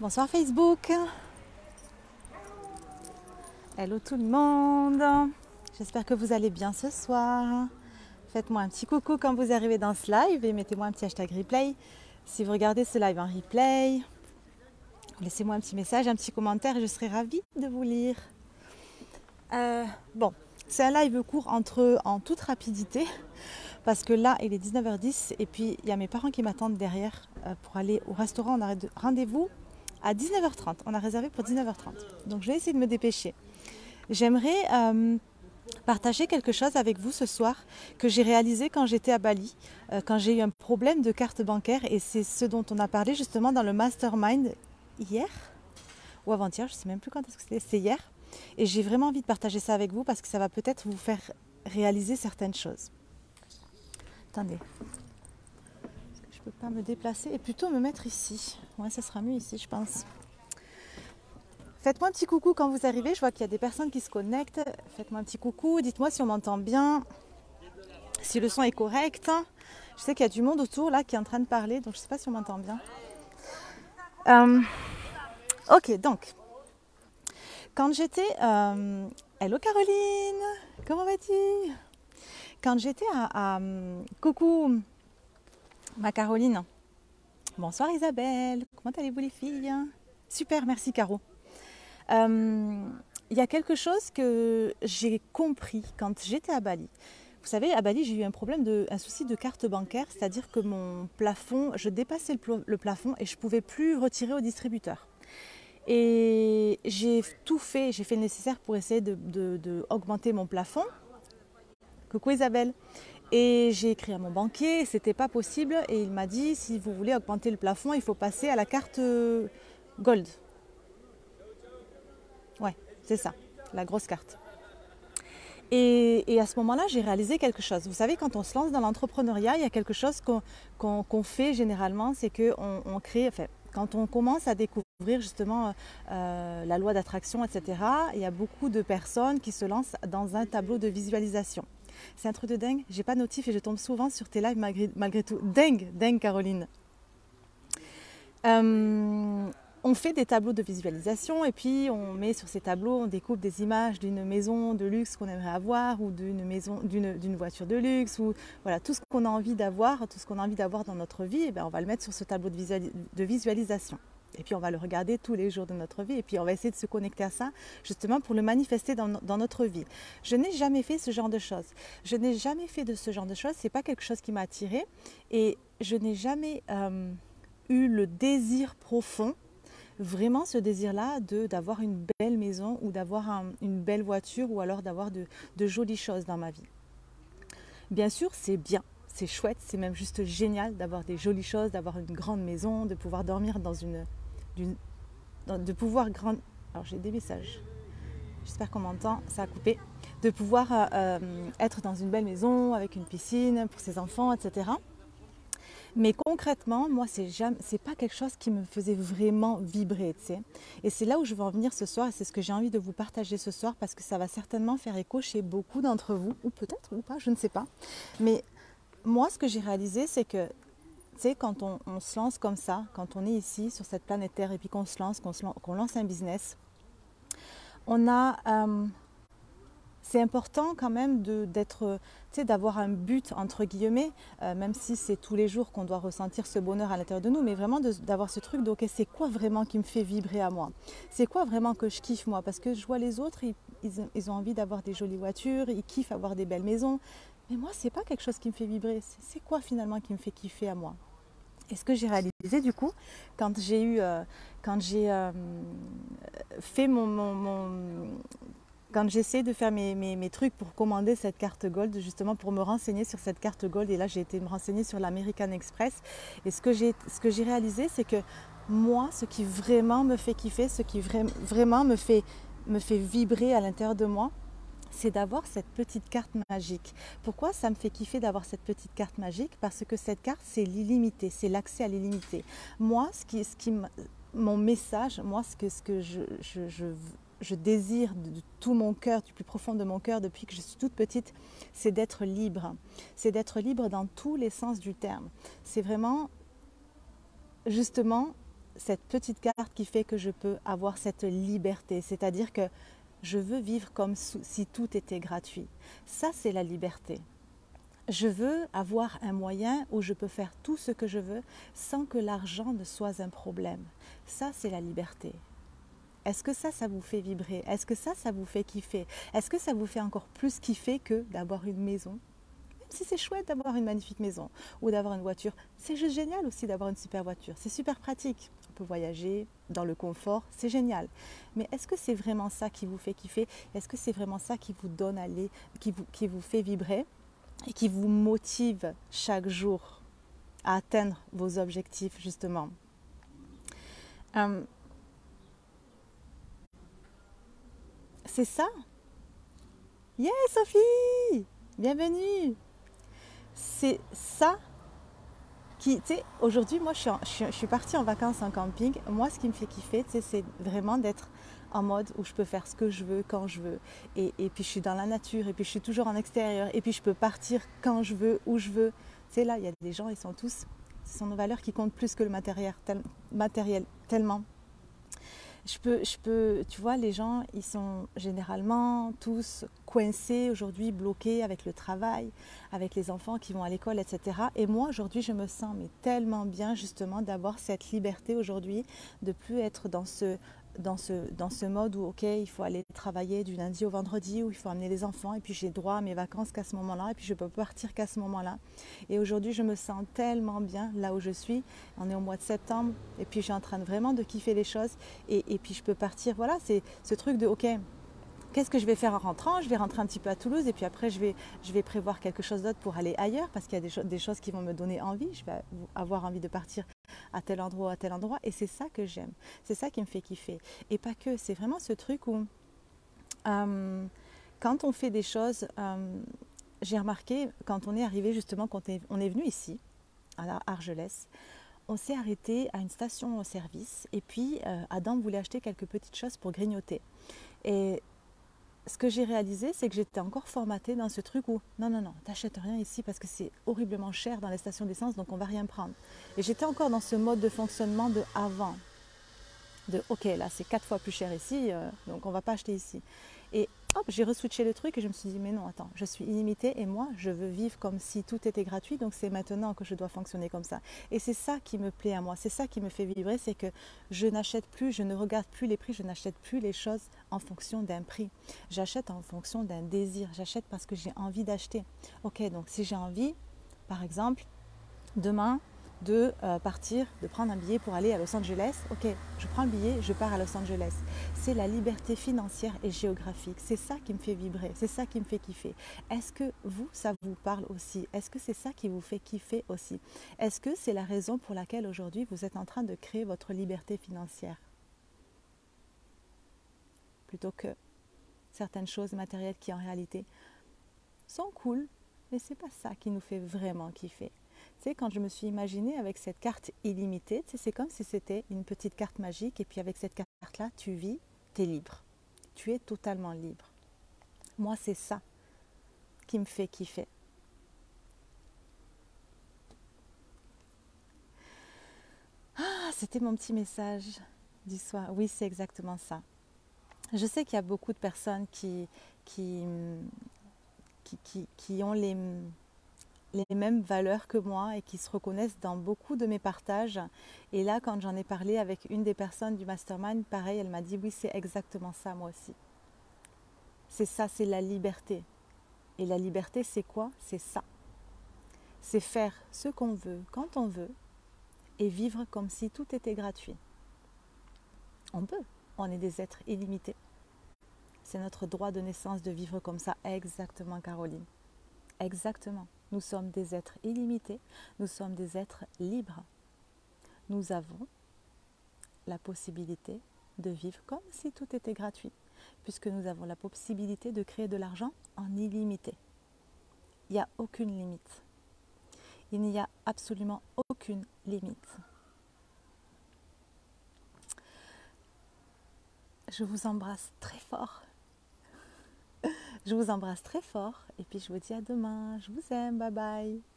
Bonsoir Facebook. Hello tout le monde. J'espère que vous allez bien ce soir. Faites-moi un petit coucou quand vous arrivez dans ce live et mettez-moi un petit hashtag replay. Si vous regardez ce live en replay, laissez-moi un petit message, un petit commentaire et je serai ravie de vous lire. Bon, c'est un live court en toute rapidité parce que là il est 19h10 et puis il y a mes parents qui m'attendent derrière pour aller au restaurant. On a rendez-vous à 19h30. On a réservé pour 19h30. Donc je vais essayer de me dépêcher. J'aimerais partager quelque chose avec vous ce soir que j'ai réalisé quand j'étais à Bali, quand j'ai eu un problème de carte bancaire, et c'est ce dont on a parlé justement dans le mastermind hier ou avant-hier, je ne sais même plus quand est-ce que c'était, c'est hier. Et j'ai vraiment envie de partager ça avec vous parce que ça va peut-être vous faire réaliser certaines choses. Attendez. Je ne peux pas me déplacer et plutôt me mettre ici. Ouais, ça sera mieux ici, je pense. Faites-moi un petit coucou quand vous arrivez. Je vois qu'il y a des personnes qui se connectent. Faites-moi un petit coucou. Dites-moi si on m'entend bien, si le son est correct. Je sais qu'il y a du monde autour là qui est en train de parler, donc je ne sais pas si on m'entend bien. Ok, donc, quand j'étais... Hello Caroline, comment vas-tu? Quand j'étais à coucou ma Caroline. Bonsoir Isabelle, comment allez-vous les filles? Super, merci Caro. Il y a quelque chose que j'ai compris quand j'étais à Bali. Vous savez, à Bali, j'ai eu un souci de carte bancaire, c'est-à-dire que mon plafond, je dépassais le plafond et je ne pouvais plus retirer au distributeur. Et j'ai tout fait, j'ai fait le nécessaire pour essayer d'augmenter mon plafond. Coucou Isabelle. Et j'ai écrit à mon banquier, c'était pas possible, et il m'a dit si vous voulez augmenter le plafond, il faut passer à la carte Gold. Ouais, c'est ça, la grosse carte. Et à ce moment-là, j'ai réalisé quelque chose. Vous savez, quand on se lance dans l'entrepreneuriat, il y a quelque chose qu'on fait généralement, c'est qu'on crée, enfin, quand on commence à découvrir justement la loi d'attraction, etc., il y a beaucoup de personnes qui se lancent dans un tableau de visualisation. C'est un truc de dingue, j'ai pas de notif et je tombe souvent sur tes lives malgré tout. Dingue Caroline. On fait des tableaux de visualisation et puis on met sur ces tableaux, on découpe des images d'une maison de luxe qu'on aimerait avoir ou d'une voiture de luxe, ou voilà, tout ce qu'on a envie d'avoir, dans notre vie, et bien on va le mettre sur ce tableau de visualisation. Et puis on va le regarder tous les jours de notre vie et puis on va essayer de se connecter à ça justement pour le manifester dans notre vie. Je n'ai jamais fait ce genre de choses. C'est pas quelque chose qui m'a attirée et je n'ai jamais eu le désir profond, vraiment ce désir-là d'avoir une belle maison ou d'avoir une belle voiture ou alors d'avoir de jolies choses dans ma vie. Bien sûr, c'est bien. C'est chouette, c'est même juste génial d'avoir des jolies choses, d'avoir une grande maison, de pouvoir dormir de pouvoir grand... Alors j'ai des messages, j'espère qu'on m'entend, ça a coupé. De pouvoir être dans une belle maison avec une piscine pour ses enfants, etc. Mais concrètement, moi, c'est pas quelque chose qui me faisait vraiment vibrer, tu sais. Et c'est là où je veux en venir ce soir, et c'est ce que j'ai envie de vous partager ce soir, parce que ça va certainement faire écho chez beaucoup d'entre vous, ou peut-être ou pas, je ne sais pas. Mais moi, ce que j'ai réalisé, c'est que, tu sais, quand on se lance comme ça, quand on est ici, sur cette planète Terre, et puis qu'on lance un business, c'est important quand même d'avoir un but, entre guillemets, même si c'est tous les jours qu'on doit ressentir ce bonheur à l'intérieur de nous, mais vraiment d'avoir ce truc de ok, c'est quoi vraiment qui me fait vibrer à moi? C'est quoi vraiment que je kiffe moi? Parce que je vois les autres, ils ont envie d'avoir des jolies voitures, ils kiffent avoir des belles maisons, mais moi c'est pas quelque chose qui me fait vibrer. C'est quoi finalement qui me fait kiffer à moi? Et ce que j'ai réalisé du coup, quand j'ai fait quand j'essaie de faire mes trucs pour commander cette carte Gold, justement pour me renseigner sur cette carte Gold, et là j'ai été me renseigner sur l'American Express, et ce que j'ai réalisé, c'est que moi, ce qui vraiment me fait kiffer, ce qui vraiment me fait vibrer à l'intérieur de moi, c'est d'avoir cette petite carte magique. Pourquoi ça me fait kiffer d'avoir cette petite carte magique? Parce que cette carte, c'est l'illimité, c'est l'accès à l'illimité. Moi, mon message, moi, ce que je désire de tout mon cœur, du plus profond de mon cœur, depuis que je suis toute petite, c'est d'être libre. C'est d'être libre dans tous les sens du terme. C'est vraiment, justement, cette petite carte qui fait que je peux avoir cette liberté. C'est-à-dire que je veux vivre comme si tout était gratuit. Ça, c'est la liberté. Je veux avoir un moyen où je peux faire tout ce que je veux sans que l'argent ne soit un problème. Ça, c'est la liberté. Est-ce que ça vous fait vibrer? Est-ce que ça vous fait kiffer? Est-ce que ça vous fait encore plus kiffer que d'avoir une maison? Même si c'est chouette d'avoir une magnifique maison ou d'avoir une voiture, c'est juste génial aussi d'avoir une super voiture. C'est super pratique. On peut voyager dans le confort, c'est génial. Mais est-ce que c'est vraiment ça qui vous fait kiffer? Est-ce que c'est vraiment ça qui vous donne aller, qui vous fait vibrer et qui vous motive chaque jour à atteindre vos objectifs justement? C'est ça. Yeah, Sophie! Bienvenue! C'est ça qui, tu sais, aujourd'hui, moi, je suis partie en vacances en camping. Moi, ce qui me fait kiffer, tu sais, c'est vraiment d'être en mode où je peux faire ce que je veux, quand je veux. Et puis, je suis dans la nature, et puis, je suis toujours en extérieur, et puis, je peux partir quand je veux, où je veux. Tu sais, là, il y a des gens, ils sont tous, ce sont nos valeurs qui comptent plus que le matériel tellement. Tu vois, les gens, ils sont généralement tous coincés aujourd'hui, bloqués avec le travail, avec les enfants qui vont à l'école, etc. Et moi, aujourd'hui, je me sens mais tellement bien justement d'avoir cette liberté aujourd'hui, de plus être dans ce mode où, ok, il faut aller travailler du lundi au vendredi, où il faut amener les enfants, et puis j'ai droit à mes vacances qu'à ce moment-là, et puis je peux partir qu'à ce moment-là. Et aujourd'hui, je me sens tellement bien là où je suis. On est au mois de septembre, et puis je suis en train de vraiment de kiffer les choses, et puis je peux partir. Voilà, c'est ce truc de, ok, qu'est-ce que je vais faire en rentrant? Je vais rentrer un petit peu à Toulouse et puis après je vais prévoir quelque chose d'autre pour aller ailleurs parce qu'il y a des choses qui vont me donner envie. Je vais avoir envie de partir à tel endroit, à tel endroit. Et c'est ça que j'aime. C'est ça qui me fait kiffer. Et pas que, c'est vraiment ce truc où quand on fait des choses, j'ai remarqué quand on est arrivé justement, quand on est venu ici, à Argelès, on s'est arrêté à une station-service et puis Adam voulait acheter quelques petites choses pour grignoter. Et ce que j'ai réalisé, c'est que j'étais encore formatée dans ce truc où non, non, non, t'achètes rien ici parce que c'est horriblement cher dans les stations d'essence, donc on va rien prendre. Et j'étais encore dans ce mode de fonctionnement de avant, de ok, là c'est 4 fois plus cher ici, donc on va pas acheter ici. Et hop, j'ai reswitché le truc et je me suis dit mais non, attends, je suis illimitée et moi je veux vivre comme si tout était gratuit, donc c'est maintenant que je dois fonctionner comme ça. Et c'est ça qui me plaît à moi, c'est ça qui me fait vibrer, c'est que je n'achète plus, je ne regarde plus les prix, je n'achète plus les choses en fonction d'un prix. J'achète en fonction d'un désir, j'achète parce que j'ai envie d'acheter. Ok, donc si j'ai envie, par exemple, demain, de partir, de prendre un billet pour aller à Los Angeles. Ok, je prends le billet, je pars à Los Angeles. C'est la liberté financière et géographique. C'est ça qui me fait vibrer, c'est ça qui me fait kiffer. Est-ce que vous, ça vous parle aussi? Est-ce que c'est ça qui vous fait kiffer aussi? Est-ce que c'est la raison pour laquelle aujourd'hui vous êtes en train de créer votre liberté financière? Plutôt que certaines choses matérielles qui en réalité sont cool, mais c'est pas ça qui nous fait vraiment kiffer. Tu sais, quand je me suis imaginée avec cette carte illimitée, tu sais, c'est comme si c'était une petite carte magique et puis avec cette carte-là, tu vis, tu es libre. Tu es totalement libre. Moi, c'est ça qui me fait kiffer. Ah, c'était mon petit message du soir. Oui, c'est exactement ça. Je sais qu'il y a beaucoup de personnes qui, qui ont les mêmes valeurs que moi et qui se reconnaissent dans beaucoup de mes partages. Et là, quand j'en ai parlé avec une des personnes du mastermind, pareil, elle m'a dit oui, c'est exactement ça, moi aussi. C'est ça, c'est la liberté. Et la liberté, c'est quoi? C'est ça. C'est faire ce qu'on veut, quand on veut, et vivre comme si tout était gratuit. On peut, on est des êtres illimités. C'est notre droit de naissance de vivre comme ça, exactement, Caroline. Exactement. Nous sommes des êtres illimités, nous sommes des êtres libres. Nous avons la possibilité de vivre comme si tout était gratuit, puisque nous avons la possibilité de créer de l'argent en illimité. Il n'y a aucune limite. Il n'y a absolument aucune limite. Je vous embrasse très fort. Je vous embrasse très fort et puis je vous dis à demain. Je vous aime. Bye bye.